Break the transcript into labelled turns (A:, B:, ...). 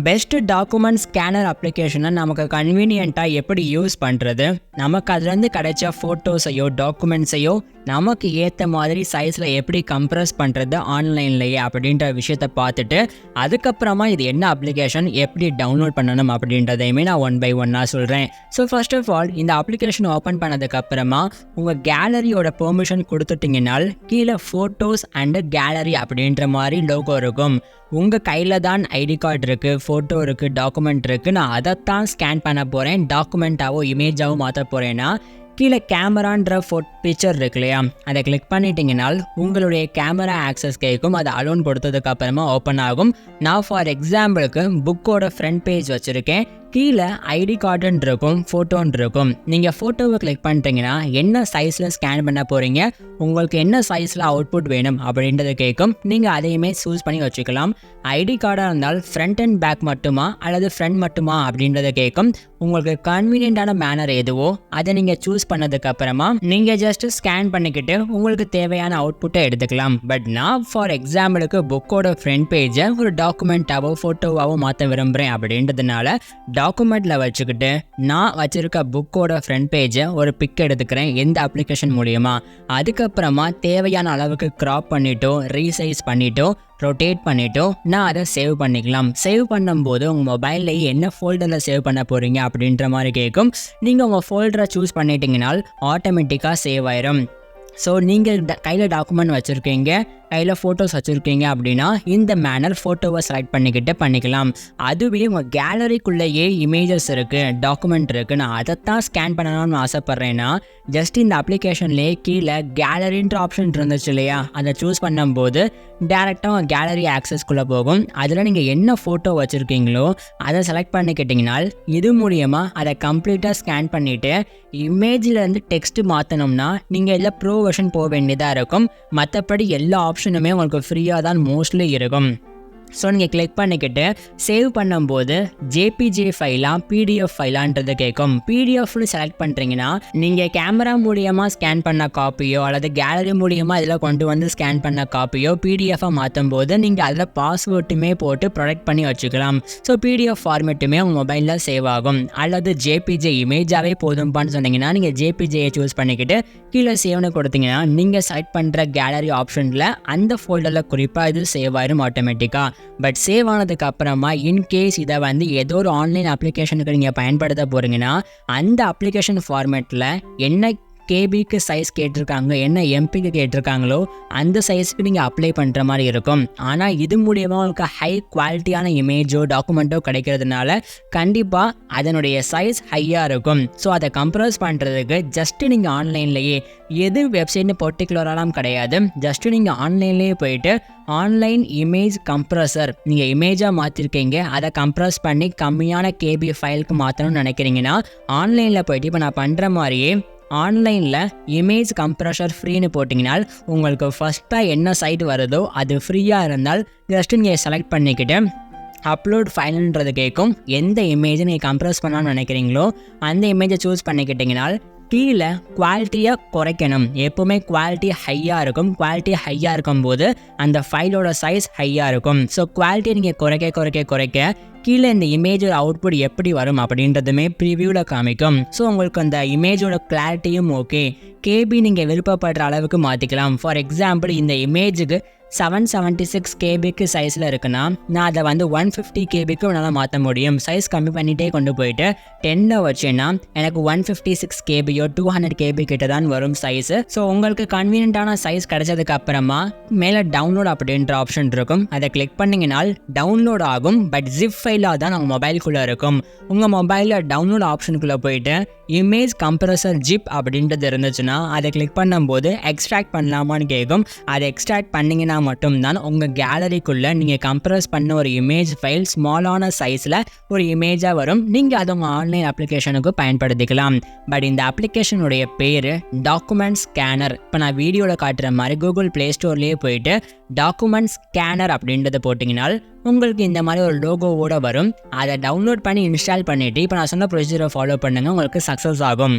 A: Best document scanner அப்ளிகேஷனை நமக்கு கன்வீனியண்ட்டாக எப்படி யூஸ் பண்ணுறது, நமக்கு அதுலேருந்து கிடைச்ச ஃபோட்டோஸையோ டாக்குமெண்ட்ஸையோ நமக்கு ஏற்ற மாதிரி சைஸில் எப்படி கம்ப்ரஸ் பண்ணுறது ஆன்லைன்லேயே அப்படின்ற விஷயத்த பார்த்துட்டு அதுக்கப்புறமா இது என்ன அப்ளிகேஷன் எப்படி டவுன்லோட் பண்ணணும் அப்படின்றதையுமே நான் ஒன் பை ஒன்னாக சொல்கிறேன். ஸோ ஃபர்ஸ்ட் ஆஃப் ஆல் இந்த அப்ளிகேஷன் ஓப்பன் பண்ணதுக்கப்புறமா உங்கள் கேலரியோட பெர்மிஷன் கொடுத்துட்டிங்கனால் கீழே ஃபோட்டோஸ் அண்டு கேலரி அப்படின்ற மாதிரி லோகோ இருக்கும். உங்கள் கையில் தான் ஐடி கார்டு இருக்குது, ஃபோட்டோ இருக்குது, டாக்குமெண்ட் இருக்குது. நான் அதைத்தான் ஸ்கேன் பண்ண போகிறேன், டாக்குமெண்ட்டாவோ இமேஜாவோ மாற்ற போகிறேன்னா கீழே கேமரான்ற பிக்சர் இருக்கு இல்லையா, அதை கிளிக் பண்ணிட்டீங்கனால் உங்களுடைய கேமரா ஆக்சஸ் கேட்கும். அதை அலோன் கொடுத்ததுக்கு அப்புறமா ஓப்பன் ஆகும். நான் ஃபார் எக்ஸாம்பிளுக்கு புக்கோட ஃப்ரண்ட் பேஜ் வச்சுருக்கேன். கீழே ஐடி கார்டுன்னு இருக்கும், ஃபோட்டோன்னு இருக்கும். நீங்கள் ஃபோட்டோவை கிளிக் பண்ணிட்டீங்கன்னா என்ன சைஸில் ஸ்கேன் பண்ண போகிறீங்க, உங்களுக்கு என்ன சைஸில் அவுட்புட் வேணும் அப்படின்றத கேட்கும். நீங்கள் அதையுமே சூஸ் பண்ணி வச்சுக்கலாம். ஐடி கார்டாக இருந்தால் ஃப்ரண்ட் அண்ட் பேக் மட்டுமா அல்லது ஃப்ரண்ட் மட்டுமா அப்படின்றத கேட்கும். உங்களுக்கு கன்வீனியன்டான மேனர் எதுவோ அதை நீங்கள் சூஸ் பண்ணதுக்கப்புறமா நீங்கள் ஜஸ்ட் ஸ்கேன் பண்ணிக்கிட்டு உங்களுக்கு தேவையான அவுட்புட்டை எடுத்துக்கலாம். பட் நான் ஃபார் எக்ஸாம்பிளுக்கு புக்கோட ஃப்ரண்ட் பேஜை ஒரு டாக்குமெண்ட்டாவோ ஃபோட்டோவாவோ மாற்ற விரும்புகிறேன் அப்படின்றதுனால டாக்குமெண்ட்டில் வச்சுக்கிட்டு நான் வச்சுருக்க புக்கோட ஃப்ரண்ட் பேஜை ஒரு பிக் எடுத்துக்கிறேன் எந்த அப்ளிகேஷன் மூலியமா. அதுக்கப்புறமா தேவையான அளவுக்கு க்ராப் பண்ணிட்டோ ரீசைஸ் பண்ணிட்டோ ரொட்டேட் பண்ணிட்டோ நான் அதை சேவ் பண்ணிக்கலாம். சேவ் பண்ணும்போது உங்கள் மொபைல்லையே என்ன ஃபோல்டரில் சேவ் பண்ண போகிறீங்க அப்படின்ற மாதிரி கேட்கும். நீங்கள் உங்கள் ஃபோல்டரை சூஸ் பண்ணிட்டீங்கனால் ஆட்டோமேட்டிக்காக சேவ் ஆயிரும். ஸோ நீங்கள் கையில் டாக்குமெண்ட் வச்சுருக்கீங்க, கையில் ஃபோட்டோஸ் வச்சுருக்கீங்க அப்படின்னா இந்த மேனர் ஃபோட்டோவை செலக்ட் பண்ணிக்கலாம். அதுவே உங்கள் கேலரிக்குள்ளேயே இமேஜஸ் இருக்குது, டாக்குமெண்ட் இருக்குது, நான் அதைத்தான் ஸ்கேன் பண்ணணும்னு ஆசைப்பட்றேன்னா ஜஸ்ட் இந்த அப்ளிகேஷன்லேயே கீழே கேலரின்ற ஆப்ஷன் இருந்துச்சு இல்லையா, அதை சூஸ் பண்ணும்போது டேரெக்டாக உங்கள் கேலரி ஆக்சஸ்க்குள்ளே போகும். அதில் நீங்கள் என்ன ஃபோட்டோ வச்சுருக்கீங்களோ அதை செலக்ட் பண்ணிக்கிட்டிங்கனால் இது மூலியமாக அதை கம்ப்ளீட்டாக ஸ்கேன் பண்ணிவிட்டு இமேஜிலேருந்து டெக்ஸ்ட்டு மாற்றணும்னா நீங்கள் இதில் ப்ரோ வெர்ஷன் போக வேண்டியதாக இருக்கும். மற்றபடி எல்லா ஆப்ஷனுமே உங்களுக்கு ஃப்ரீயாக தான் மோஸ்ட்லி இருக்கும். ஸோ நீங்கள் கிளிக் பண்ணிக்கிட்டு சேவ் பண்ணும்போது ஜேபிஜே ஃபைலா பிடிஎஃப் ஃபைலான்றது கேட்கும். பிடிஎஃப்னு செலக்ட் பண்ணுறீங்கன்னா நீங்கள் கேமரா மூலியமாக ஸ்கேன் பண்ண காப்பியோ அல்லது கேலரி மூலியமாக இதில் கொண்டு வந்து ஸ்கேன் பண்ண காப்பியோ பிடிஎஃபாக மாற்றும் போது நீங்கள் அதில் பாஸ்வேர்ட்டுமே போட்டு ப்ரொடெக்ட் பண்ணி வச்சுக்கலாம். ஸோ பிடிஎஃப் ஃபார்மேட்டுமே உங்கள் மொபைலில் சேவ் ஆகும். அல்லது ஜேபிஜே இமேஜாகவே போதும்பான்னு சொன்னீங்கன்னா நீங்கள் ஜேபிஜேயை சூஸ் பண்ணிக்கிட்டு கீழே சேவ்னு கொடுத்தீங்கன்னா நீங்கள் செலக்ட் பண்ணுற கேலரி ஆப்ஷனில் அந்த ஃபோல்டரில் குறிப்பாக இது சேவ் ஆயிரும் ஆட்டோமேட்டிக்காக. பட் சேவ் ஆனதுக்கு அப்புறமா இன்கேஸ் இதை வந்து ஏதோ ஒரு ஆன்லைன் அப்ளிகேஷனுக்கு நீங்கள் பயன்படுத்த போகிறீங்கன்னா அந்த அப்ளிகேஷன் ஃபார்மேட்டில் என்ன கேபிக்கு சைஸ் கேட்டிருக்காங்க, என்ன எம்பிக்கு கேட்டிருக்காங்களோ அந்த சைஸ்க்கு நீங்கள் அப்ளை பண்ணுற மாதிரி இருக்கும். ஆனால் இது மூலியமாக உங்களுக்கு ஹை குவாலிட்டியான இமேஜோ டாக்குமெண்ட்டோ கிடைக்கிறதுனால கண்டிப்பாக அதனுடைய சைஸ் ஹையாக இருக்கும். ஸோ அதை கம்ப்ரஸ் பண்ணுறதுக்கு ஜஸ்ட்டு நீங்கள் ஆன்லைன்லேயே எது வெப்சைட்னு பர்டிகுலராலாம் கிடையாது, ஜஸ்ட்டு நீங்கள் ஆன்லைன்லேயே போயிட்டு ஆன்லைன் இமேஜ் கம்ப்ரஸர் நீங்கள் இமேஜாக மாற்றிருக்கீங்க, அதை கம்ப்ரஸ் பண்ணி கம்மியான கேபி ஃபைலுக்கு மாற்றணும்னு நினைக்கிறீங்கன்னா ஆன்லைனில் போயிட்டு இப்போ நான் பண்ணுற மாதிரியே ஆன்லைனில் இமேஜ் கம்ப்ரஷர் ஃப்ரீன்னு போட்டிங்கனால் உங்களுக்கு ஃபஸ்ட்டாக என்ன சைட் வருதோ அது ஃப்ரீயாக இருந்தால் ஜஸ்ட்டு நீங்கள் செலக்ட் பண்ணிக்கிட்டு அப்லோட் ஃபைலுன்றது கேட்கும். எந்த இமேஜை நீங்கள் கம்ப்ரஸ் பண்ணணும்னு நினைக்கிறீங்களோ அந்த இமேஜை சூஸ் பண்ணிக்கிட்டிங்கனால் கீழே குவாலிட்டியை குறைக்கணும். எப்போவுமே குவாலிட்டி ஹையாக இருக்கும். குவாலிட்டி ஹையாக இருக்கும்போது அந்த ஃபைலோட சைஸ் ஹையாக இருக்கும். ஸோ குவாலிட்டியை நீங்கள் குறைக்க கீழே இந்த இமேஜோட அவுட்புட் எப்படி வரும் அப்படின்றதுமே ப்ரிவியூவில் காமிக்கும். ஸோ உங்களுக்கு அந்த இமேஜோட கிளாரிட்டியும் ஓகே, கேபி நீங்கள் விருப்பப்படுற அளவுக்கு மாற்றிக்கலாம். ஃபார் எக்ஸாம்பிள் இந்த இமேஜுக்கு 776 கேபிக்கு சைஸில் இருக்குன்னா நான் அதை வந்து 150 கேபிக்கு என்னால் மாற்ற முடியும். சைஸ் கம்மி பண்ணிகிட்டே கொண்டு போயிட்டு 10 வச்சேன்னா எனக்கு 156 கேபியோ 200 கேபி கிட்ட தான் வரும் சைஸு. ஸோ உங்களுக்கு கன்வீனியன்ட்டான சைஸ் கிடைச்சதுக்கு அப்புறமா மேலே டவுன்லோட் அப்படின்ற ஆப்ஷன் இருக்கும். அதை கிளிக் பண்ணிங்கனால் டவுன்லோட் ஆகும். பட் ஜிப் ஃபைலாக தான் உங்கள் மொபைலுக்குள்ளே இருக்கும். உங்கள் மொபைலில் டவுன்லோட் ஆப்ஷனுக்குள்ளே போயிட்டு இமேஜ் கம்ப்ரஸர் ஜிப் அப்படின்றது இருந்துச்சுன்னா அதை கிளிக் பண்ணும்போது எக்ஸ்ட்ராக்ட் பண்ணலாமான்னு கேட்கும். அதை எக்ஸ்ட்ராக்ட் பண்ணிங்கன்னா மட்டும்தான் உங்கள் கேலரிக்குள்ளே நீங்கள் கம்ப்ரஸ் பண்ண ஒரு இமேஜ் ஃபைல் ஸ்மாலான சைஸில் ஒரு இமேஜாக வரும். நீங்கள் அதை உங்கள் ஆன்லைன் அப்ளிகேஷனுக்கு பயன்படுத்திக்கலாம். பட் இந்த அப்ளிகேஷனுடைய பேர் டாக்குமெண்ட் ஸ்கேனர். இப்போ நான் வீடியோவில் காட்டுற மாதிரி கூகுள் ப்ளே ஸ்டோர்லேயே போயிட்டு டாக்குமெண்ட் ஸ்கேனர் அப்படின்றத போட்டிங்கனால் உங்களுக்கு இந்த மாதிரி ஒரு லோகோவோட வரும். அதை டவுன்லோட் பண்ணி இன்ஸ்டால் பண்ணிவிட்டு இப்போ நான் சொன்ன ப்ரொசீஜரை ஃபாலோ பண்ணுங்கள், உங்களுக்கு சக்ஸஸ் ஆகும்.